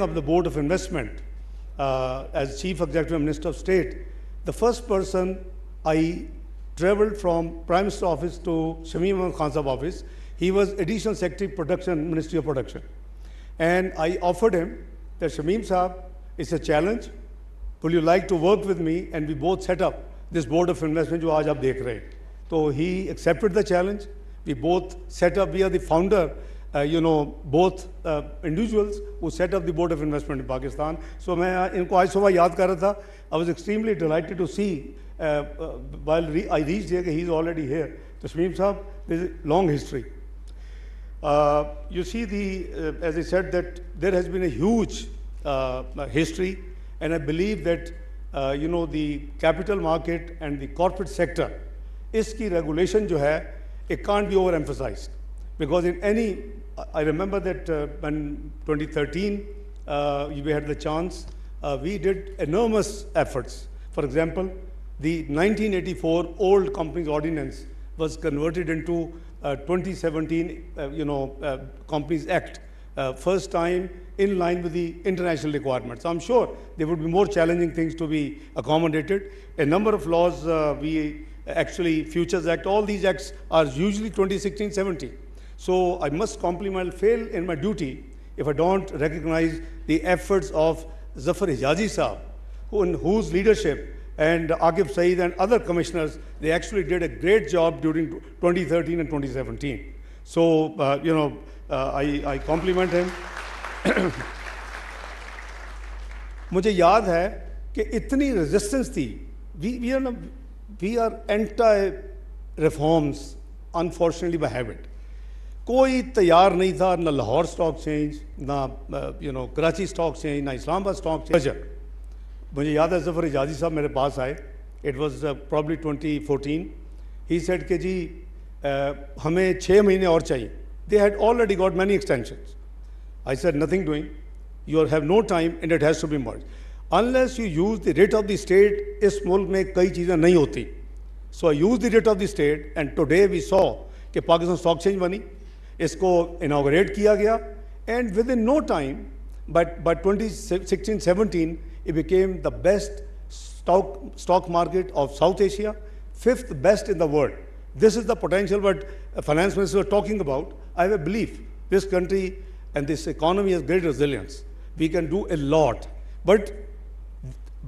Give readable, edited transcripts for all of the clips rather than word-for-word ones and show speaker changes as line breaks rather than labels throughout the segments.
of the Board of Investment as Chief Executive Minister of State, the first person I travelled from Prime Minister office to Shamim Khan Sahab office. He was Additional Secretary Production, Ministry of Production. And I offered him that Shamim Sahab, it's a challenge. Would you like to work with me? And we both set up this Board of Investment जो आज आप देख रहे हैं. So he accepted the challenge. We both set up, we are the founder, both individuals who set up the Board of Investment in Pakistan. So मैं इनको आज सुबह याद कर रहा था. I was extremely delighted to see while I reached here, he is already here. So Shamim Sahab, there is a long history. You see, as I said, that there has been a huge history, and I believe that the capital market and the corporate sector, iski regulation jo hai, it can't be overemphasized. Because in any, I remember that when 2013 we had the chance, we did enormous efforts. For example, the 1984 old Companies Ordinance was converted into 2017 Companies Act, first time in line with the international requirements. I'm sure there would be more challenging things to be accommodated. A number of laws, we actually, Futures Act, all these acts are usually 2016-17. So I must compliment, fail in my duty if I don't recognize the efforts of Zafar Hijazi Saab, in whose leadership, and Aqib Saeed and other commissioners, they actually did a great job during 2013 and 2017. So, I compliment him. मुझे याद है कि इतनी resistance थी. We are anti-reforms, unfortunately by habit. कोई तैयार नहीं था, ना लाहौर स्टॉक चेंज, ना कराची स्टॉक चेंज, ना इस्लामाबाद स्टॉक चेंज. मुझे याद है ज़फ़र हिजाज़ी साहब मेरे पास आए. It was probably 2014. He said कि जी हमें 6 महीने और चाहिए. They had already got many extensions. I said nothing doing. You have no time and it has to be merged. Unless you use the writ of the state, इस मुल्क में कई चीज़ें नहीं होती. So I used the writ of the state, and today we saw कि Pakistan stock change बनी, इसको inaugurate किया गया, and within no time, but by 2016-17, it became the best stock market of South Asia, 5th best in the world. This is the potential what finance ministers were talking about. I have a belief this country and this economy has great resilience. We can do a lot, but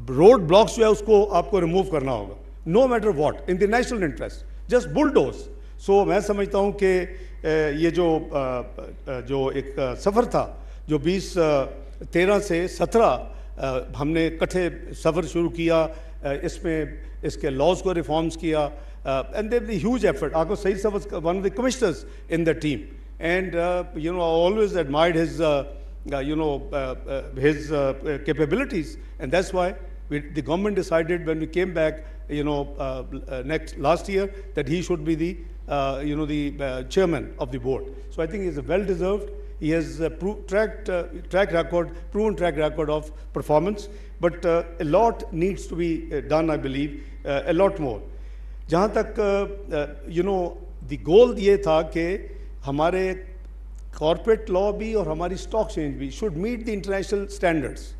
roadblocks जो है उसको आपको remove करना होगा. No matter what, in the national interest, just bulldoze. So मैं समझता हूँ कि ये जो एक सफ़र था, जो 2013 से 17 हमने इकट्ठे सफ़र शुरू किया, इसमें इसके laws को reforms किया, and there was a huge effort. Aqib Saeed Sahab was one of the commissioners in the team, and I always admired his capabilities, and that's why the government decided when we came back, last year, that he should be the chairman of the board. So I think he's well deserved. He has a proven track record of performance, but a lot needs to be done, I believe, a lot more. जहाँ तक the goal ये था कि हमारे corporate law भी और हमारी stock exchange भी should meet the international standards.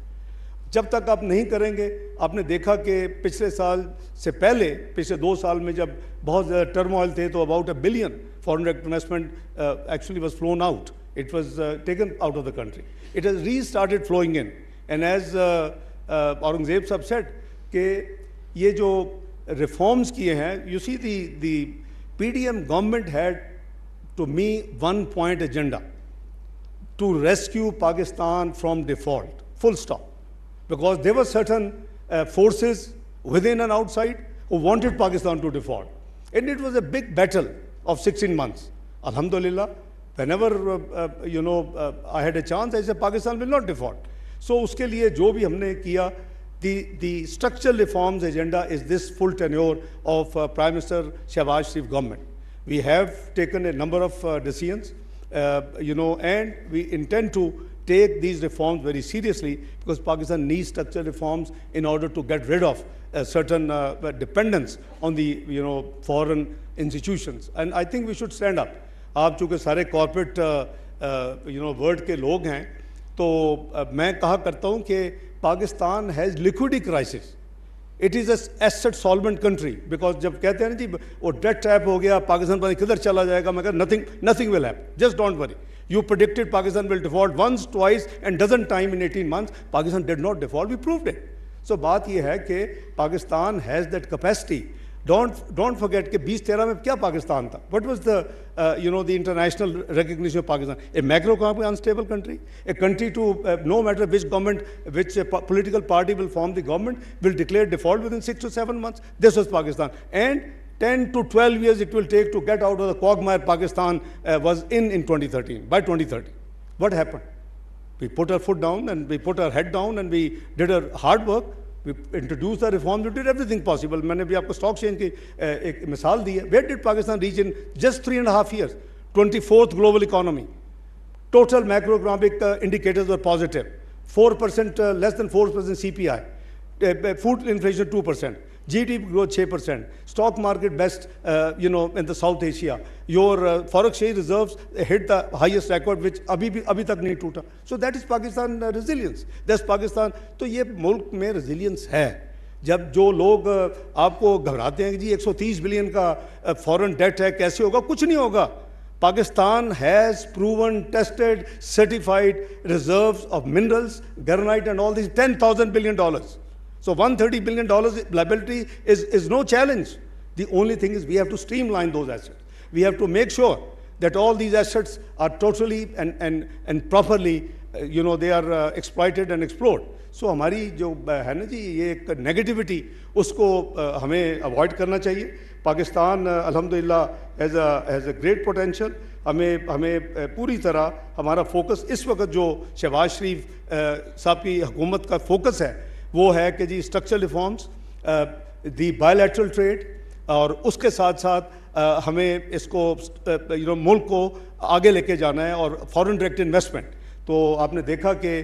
जब तक आप नहीं करेंगे, आपने देखा कि पिछले साल से पहले, पिछले 2 साल में जब बहुत ज़्यादा टर्मोइल थे, तो about $1 billion foreign direct investment actually was flown out. It was taken out of the country. It has restarted flowing in. And as Aurangzeb Sahab said, कि ये जो reforms किए हैं, you see the PDM government had, to me, 1-point agenda to rescue Pakistan from default, full stop. Because there were certain forces within and outside who wanted Pakistan to default. And it was a big battle of 16 months. Alhamdulillah, whenever I had a chance, I said Pakistan will not default. So uske liye jo bhi humne kiya, the structural reforms agenda is this full tenure of Prime Minister Shahbaz Sharif government. We have taken a number of decisions, and we intend to take these reforms very seriously, because Pakistan needs structural reforms in order to get rid of certain dependence on the foreign institutions. And I think we should stand up. आप चूँकि सारे corporate world के लोग हैं, तो मैं कहा करता हूँ कि Pakistan has liquidity crisis, it is asset solvent country, because जब कहते हैं ना जी वो डेट ट्रैप हो गया, पाकिस्तान पता किधर चला जाएगा, मैं कहता nothing will happen, just don't worry. You predicted Pakistan will default once, twice, and dozen time in 18 months. Pakistan did not default. We proved it. So बात ये है कि Pakistan has that capacity. Don't forget कि 2013 में क्या पाकिस्तान था? What was the the international recognition of Pakistan? A macroeconomically unstable country, a country to no matter which government, which political party will form the government, will declare default within 6 to 7 months. This was Pakistan, and 10 to 12 years it will take to get out of the quagmire Pakistan was in 2013, by 2013. What happened? We put our foot down and we put our head down and we did our hard work. We introduced the reforms, we did everything possible. मैंने भी आपको stock change की एक मिसाल दी है. Where did Pakistan reach in just 3.5 years? 24th global economy. Total macroeconomic indicators were positive. 4%, less than 4% CPI. Food inflation 2%. GDP growth 6%, stock market best, in the South Asia. Your foreign exchange reserves hit the highest record, which abhi tak nahi toota. So that is Pakistan resilience. That's Pakistan. तो ये मुल्क में resilience है. जब जो लोग आपको घबराते हैं कि जी 130 बिलियन का फॉरेन डेट है, कैसे होगा? कुछ नहीं होगा. Pakistan has proven, tested, certified reserves of minerals, granite and all these $10,000 billion. So $130 billion liability is no challenge. The only thing is we have to streamline those assets. We have to make sure that all these assets are totally and properly, they are exploited and explored. So हमारी जो है ना जी ये एक negativity उसको हमें avoid करना चाहिए. पाकिस्तान अल्हम्दुलिल्लाह हैज़ अ ग्रेट पोटेंशियल. हमें पूरी तरह हमारा फोकस इस वक्त जो शहबाज शरीफ साहब की हुकूमत का फोकस है वो है कि जी स्ट्रक्चरल रिफॉर्म्स, दी बायलैटरल ट्रेड, और उसके साथ साथ हमें इसको मुल्क को आगे लेके जाना है और फॉरेन डायरेक्ट इन्वेस्टमेंट. तो आपने देखा कि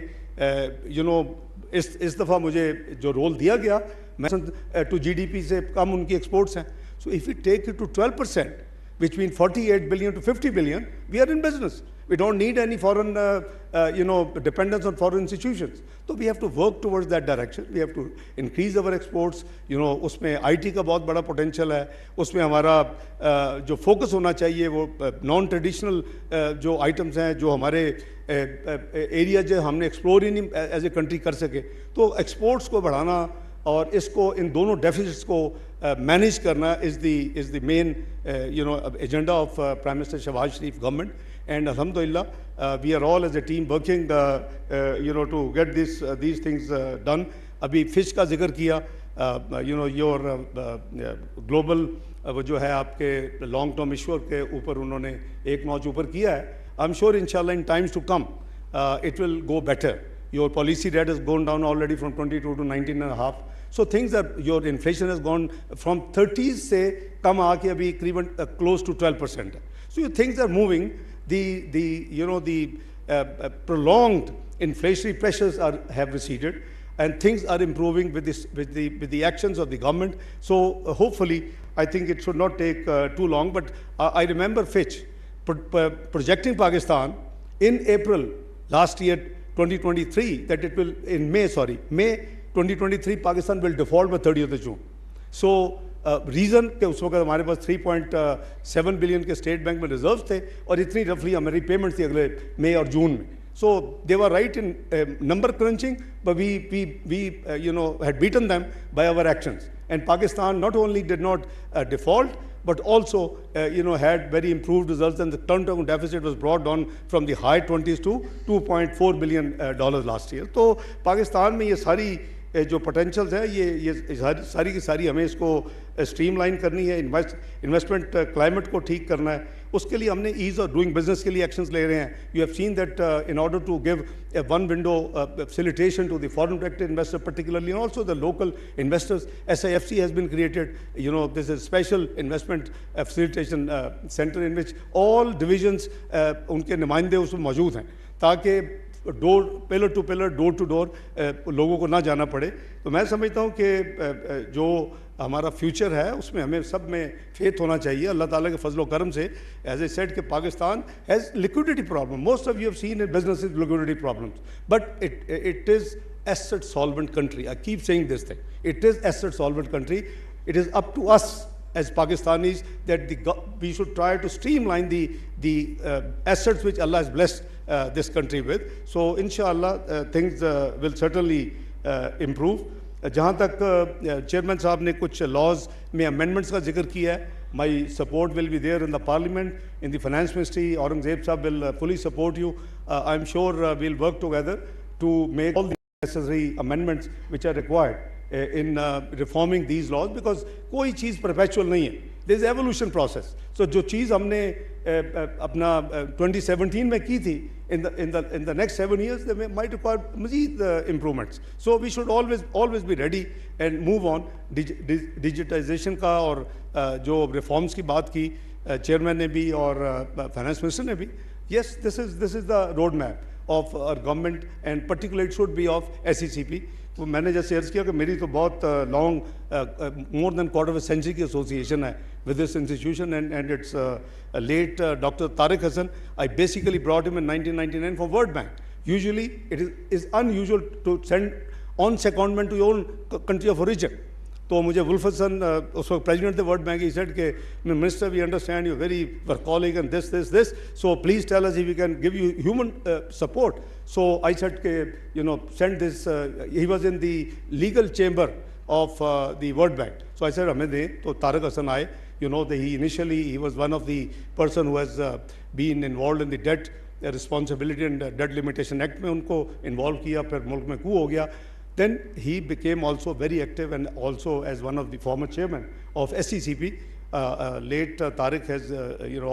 इस दफ़ा मुझे जो रोल दिया गया, मैं टू GDP से कम उनकी एक्सपोर्ट्स हैं. So if you take it to 12%, between 48 billion to 50 billion, we are in business. We don't need any foreign, dependence on foreign institutions. So we have to work towards that direction. We have to increase our exports. उसमें IT का बहुत बड़ा potential है. उसमें हमारा जो focus होना चाहिए वो non-traditional जो items हैं, जो हमारे area जो हमने explore ही नहीं as a country कर सके. तो exports को बढ़ाना और इसको इन दोनों deficits को manage करना is the main agenda of Prime Minister Shahbaz Sharif government. And alhamdulillah, we are all as a team working to get these things done. अभी fish का जिक्र किया, your global वो जो है आपके long term issue के ऊपर उन्होंने एक नॉच ऊपर किया है. I'm sure inshallah in times to come it will go better. Your policy rate has gone down already from 22 to 19.5. So things are, your inflation has gone from 30s से कम आके अभी करीबन close to 12%. So things are moving. The prolonged inflationary pressures have receded, and things are improving with the actions of the government. So hopefully, I think it should not take too long. But I remember Fitch projecting Pakistan in April last year, 2023, that it will May 2023 Pakistan will default by 30th of June. So reason कि उस वक्त हमारे पास 3.7 billion के state bank में reserve थे और इतनी रफली हमारी पेमेंट्स थी अगले मई और जून में. So they were right in number crunching, but we had beaten them by our actions. And Pakistan not only did not default, but also had very improved results, and the term deficit was brought down from the high 20s to $2.4 billion last year. तो पाकिस्तान में ये सारी जो potentials है ये सारी की सारी हमें इसको स्ट्रीमलाइन करनी है. इन्वेस्टमेंट क्लाइमेट को ठीक करना है. उसके लिए हमने ईज़ ऑफ डूइंग बिजनेस के लिए एक्शंस ले रहे हैं. You have seen that in order to give a one window facilitation to the foreign direct investor particularly, and also the local investors. SIFC has been created. This is a special investment facilitation center in which all divisions उनके नुमाइंदे उसमें मौजूद हैं ताकि pillar to pillar, door to door लोगों को ना जाना पड़े. तो मैं समझता हूँ कि जो हमारा फ्यूचर है, उसमें हमें सब में फेथ होना चाहिए अल्लाह ताला के फजल करम से. एज ए सेड कि Pakistan has liquidity problem. Most of you have seen in business liquidity problems, but it is asset solvent country. I keep saying this thing. It is asset solvent country. It is up to us as Pakistanis that we should try to streamline the assets which Allah has blessed this country with. So inshallah things will certainly improve. जहाँ तक chairman साहब ने कुछ laws में amendments का जिक्र किया है, my support will be there in the parliament, in the finance ministry. Aurangzeb साहब will fully support you. I'm sure we'll work together to make all the necessary amendments which are required in reforming these laws, because कोई चीज़ perpetual नहीं है. There is evolution process. So जो चीज़ हमने अपना 2017 में की थी, in the next 7 years they might require मज़ीद improvements. So we should always be ready and move on. Digitization का और जो reforms की बात की चेयरमैन ने भी और फाइनेंस मिनिस्टर ने भी, yes, this is the roadmap of our government, and particularly it should be of SECP. तो मैंने जैसे अर्ज़ किया कि मेरी तो बहुत long more than quarter of a century की association है with this institution, and it's late Dr. Tariq Hassan. I basically brought him in 1999 from World Bank. Usually it is unusual to send on secondment to your own country of origin. तो मुझे wolf Hasan उस वक्त president थे World Bank, he said के minister we understand you very workaholic and this so please tell us if we can give you human support. So I said के send this, he was in the legal chamber of the World Bank. So I said हमें दें. तो तारक हसन आए. He initially he was one of the person who has been involve in the debt responsibility and date limitation act में उनको involve किया. फिर मुल्क में कू हो गया. Then he became also very active, and also as one of the former chairman of SECP. Late Tariq has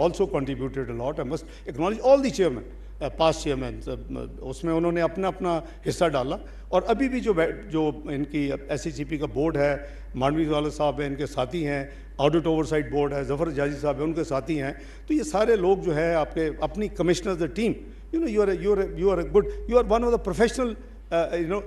also contributed a lot. I must acknowledge all the chairmen, past chairmen. उसमें उन्होंने अपना हिस्सा डाला. और अभी भी जो इनकी SECP का बोर्ड है, मानवी वाला साहब हैं, इनके साथी हैं. ऑडिट ओवरसाइट बोर्ड है, जफर जाजी साहब हैं, उनके साथी हैं. तो ये सारे लोग जो है आपके अपनी commissioners the team, you are one of the professional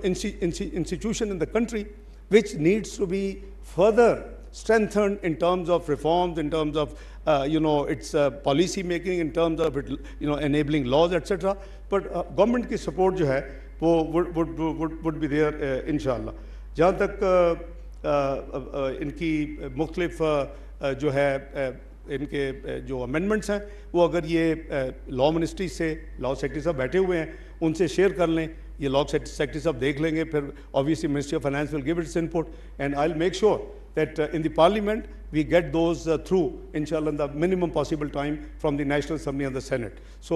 institution in the country which needs to be further strengthened in terms of reforms, in terms of its policy making, in terms of it, enabling laws, etc. But government की support जो है वो would be there inshallah. जहाँ तक इनकी मुख्तलिफ जो है इनके जो अमेंडमेंट्स हैं, वो अगर ये लॉ मिनिस्ट्री से लॉ सेक्रेटरी साहब बैठे हुए हैं, उनसे शेयर कर लें. ये लॉ सेक्रेटरी साहब देख लेंगे. फिर obviously ministry of finance will give its input, and I will make sure that in the parliament we get those through inshallah in the minimum possible time from the National Assembly and the Senate. So